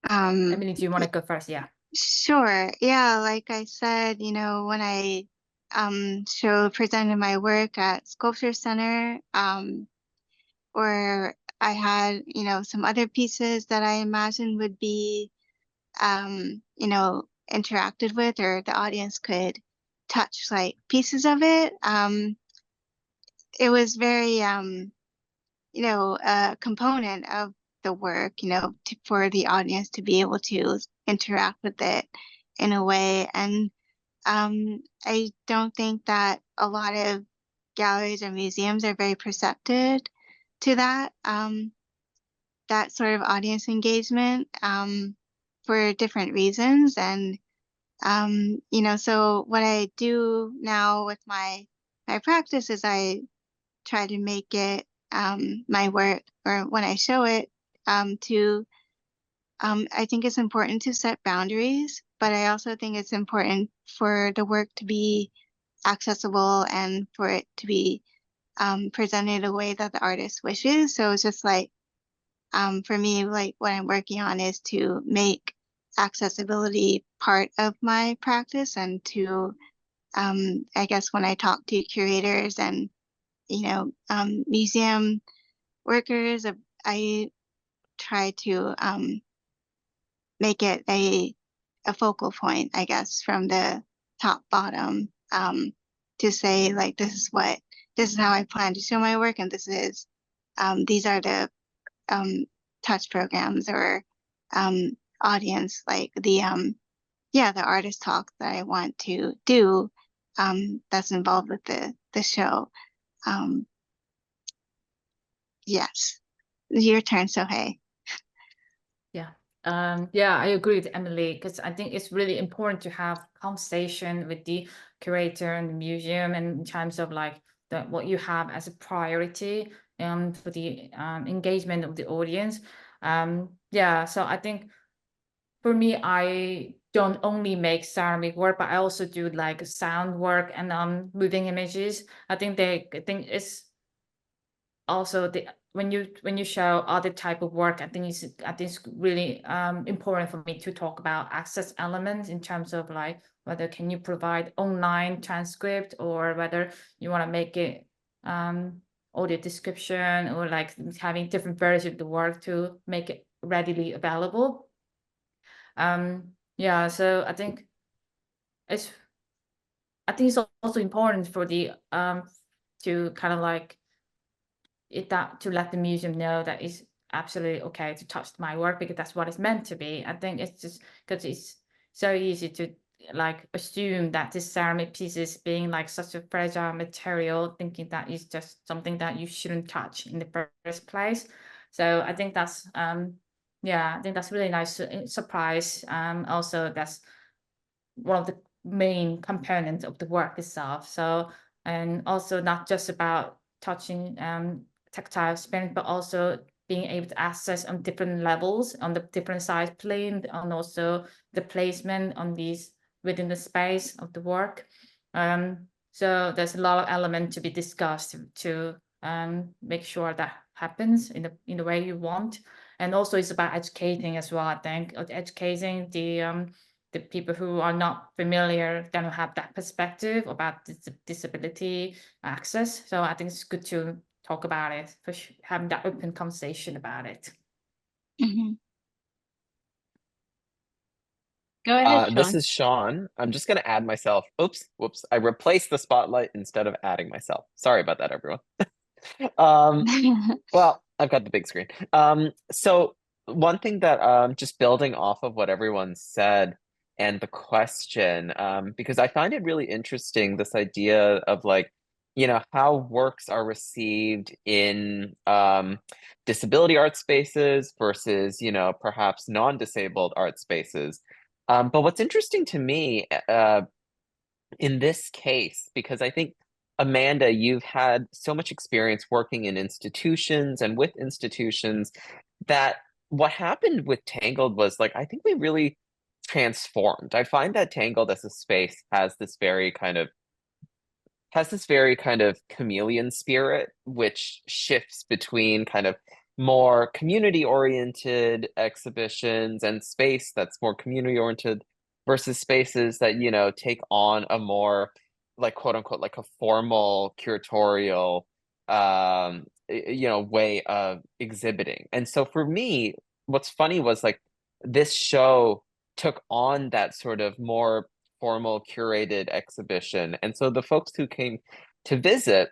Emilie, do you want to go first? Yeah. Sure. Yeah, like I said, you know, when I presented my work at Sculpture Center, or I had, you know, some other pieces that I imagined would be you know, interacted with, or the audience could touch like pieces of it. It was very you know, a component of the work, you know, for the audience to be able to interact with it in a way. And I don't think that a lot of galleries or museums are very perceptive to that, that sort of audience engagement, for different reasons. And, you know, so what I do now with my practice is I try to make it, my work, or when I show it, to, I think it's important to set boundaries, but I also think it's important for the work to be accessible and for it to be, presented in a way that the artist wishes. So it's just like, for me, like what I'm working on is to make accessibility part of my practice, and to, I guess when I talk to curators and, you know, museum workers, I try to, make it a focal point, I guess, from the top bottom, to say like, this is how I plan to show my work, and these are the, touch programs, or, audience, like the artist talk that I want to do, that's involved with the show. Yes, your turn, Seo Hye. Yeah. Yeah, I agree with Emilie, because I think it's really important to have conversation with the curator and the museum, and in terms of like what you have as a priority for the engagement of the audience. Yeah, so I think for me, I don't only make ceramic work, but I also do like sound work and moving images. I think it's also when you show other type of work, I think it's really important for me to talk about access elements, in terms of like whether can you provide online transcript, or whether you want to make it audio description, or like having different versions of the work to make it readily available. Yeah, so I think it's also important for the to kind of like to let the museum know that it's absolutely okay to touch my work, because that's what it's meant to be. I think it's just because it's so easy to like assume that this ceramic piece is being like such a fragile material, thinking that it's just something that you shouldn't touch in the first place. So I think that's yeah, I think that's really nice surprise. Also, that's one of the main components of the work itself. So, and also not just about touching tactile experience, but also being able to access on different levels, on the different size plane, and also the placement on these within the space of the work. So there's a lot of elements to be discussed to make sure that happens in the way you want. And also it's about educating as well, I think, educating the people who are not familiar, don't have that perspective about disability access. So I think it's good to talk about it, for having that open conversation about it. Mm-hmm. Go ahead, Sean. This is Sean. I'm just going to add myself. Oops, whoops. I replaced the spotlight instead of adding myself. Sorry about that, everyone. Well, I've got the big screen. So one thing that just building off of what everyone said and the question, because I find it really interesting, this idea of like, you know, how works are received in disability art spaces versus, you know, perhaps non-disabled art spaces. But what's interesting to me in this case, because I think Amanda, you've had so much experience working in institutions and with institutions that what happened with Tangled was like, I think we really transformed. I find that Tangled as a space has this very kind of chameleon spirit, which shifts between kind of more community oriented exhibitions and space that's more community oriented versus spaces that, take on a more like quote unquote like a formal curatorial way of exhibiting. And so for me, what's funny was like this show took on that sort of more formal curated exhibition. And so the folks who came to visit,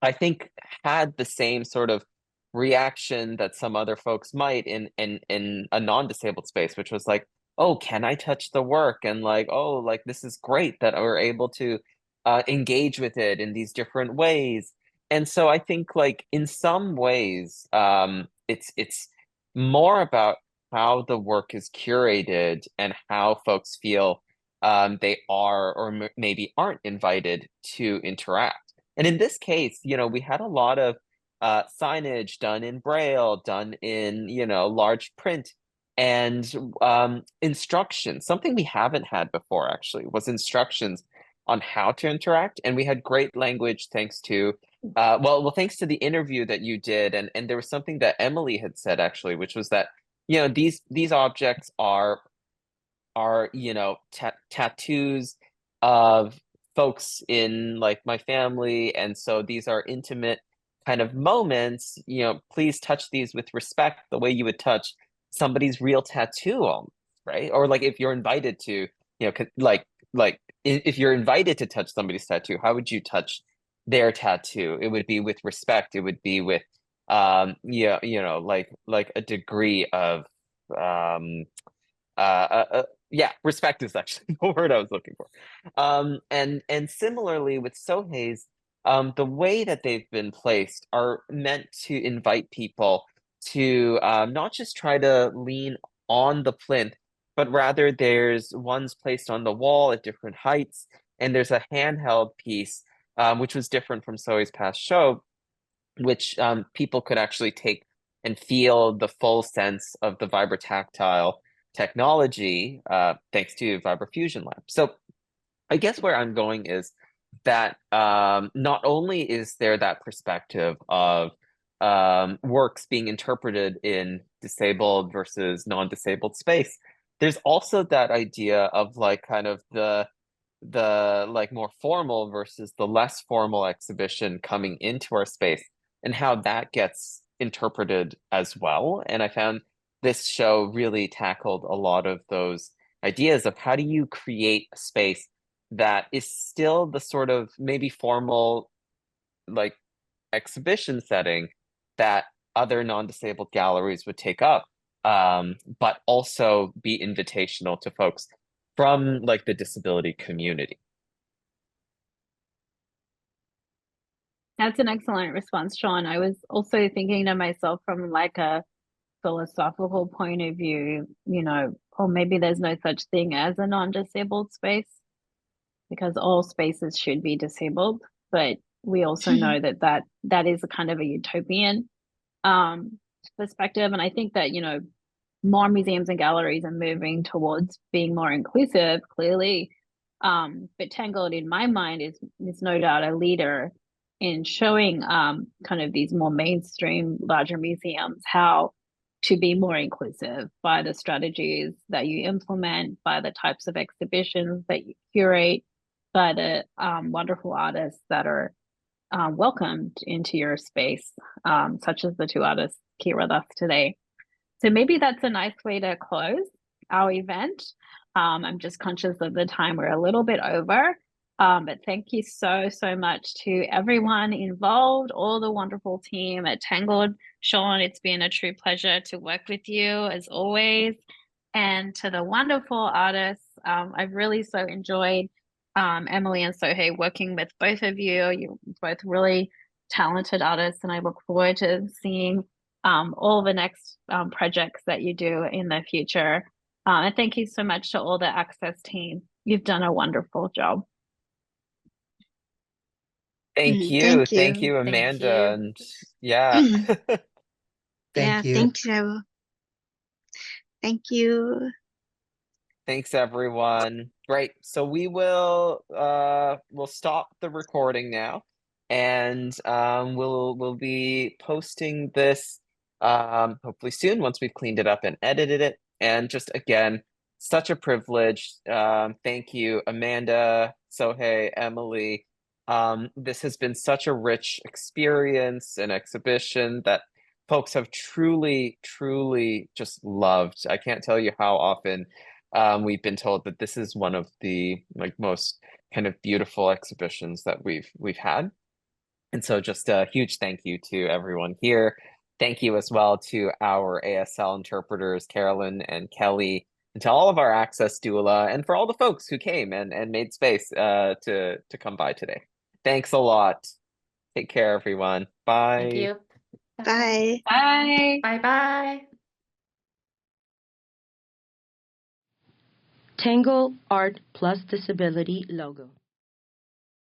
I think, had the same sort of reaction that some other folks might in a non-disabled space, which was like, oh, can I touch the work? And like, oh, like this is great that we're able to engage with it in these different ways. And so I think like in some ways, it's more about how the work is curated and how folks feel they are or maybe aren't invited to interact. And in this case, we had a lot of signage done in Braille, done in, large print, and instructions. Something we haven't had before, actually, was instructions on how to interact. And we had great language thanks to, thanks to the interview that you did. And there was something that Emilie had said, actually, which was that, these objects are tattoos of folks in like my family, and so these are intimate kind of moments. Please touch these with respect the way you would touch somebody's real tattoo, right? Or like if you're invited to, if you're invited to touch somebody's tattoo, how would you touch their tattoo? It would be with respect. It would be with like a degree of respect is actually the word I was looking for. And similarly with Seo Hye's, the way that they've been placed are meant to invite people to not just try to lean on the plinth, but rather there's ones placed on the wall at different heights, and there's a handheld piece, which was different from Seo Hye's past show, which people could actually take and feel the full sense of the VibraTactile technology, thanks to VibraFusionLab. So I guess where I'm going is that not only is there that perspective of works being interpreted in disabled versus non-disabled space, there's also that idea of like kind of the like more formal versus the less formal exhibition coming into our space and how that gets interpreted as well. And I found this show really tackled a lot of those ideas of how do you create a space that is still the sort of maybe formal like exhibition setting that other non-disabled galleries would take up, but also be invitational to folks from like the disability community. That's an excellent response, Sean. I was also thinking to myself from like a philosophical point of view, or maybe there's no such thing as a non-disabled space because all spaces should be disabled. But we also know that is a kind of a utopian perspective. And I think that, more museums and galleries are moving towards being more inclusive, clearly. But Tangled, in my mind, is no doubt a leader in showing kind of these more mainstream, larger museums how to be more inclusive by the strategies that you implement, by the types of exhibitions that you curate, by the wonderful artists that are welcomed into your space, such as the two artists here with us today. So maybe that's a nice way to close our event. I'm just conscious of the time. We're a little bit over, but thank you so much to everyone involved, all the wonderful team at Tangled. Sean, it's been a true pleasure to work with you as always. And to the wonderful artists, I've really so enjoyed Emilie and Seo Hye working with both of you. You're both really talented artists, and I look forward to seeing all the next projects that you do in the future. And thank you so much to all the Access team. You've done a wonderful job. Thank you. Thank Thank you. you, Thank Amanda. you. And yeah. Yeah, Thank you. thank you. Thank you. Thanks everyone. Great. So we'll stop the recording now, and we'll be posting this hopefully soon once we've cleaned it up and edited it. And just again, such a privilege. Thank you, Amanda, Seo Hye, Emilie. This has been such a rich experience and exhibition that folks have truly, truly just loved. I can't tell you how often we've been told that this is one of the most kind of beautiful exhibitions that we've had. And so just a huge thank you to everyone here. Thank you as well to our ASL interpreters, Carolyn and Kelly, and to all of our access doula, and for all the folks who came and made space to come by today. Thanks a lot. Take care, everyone. Bye. Thank you. Bye. Bye. Bye-bye. Tangle Art Plus Disability logo.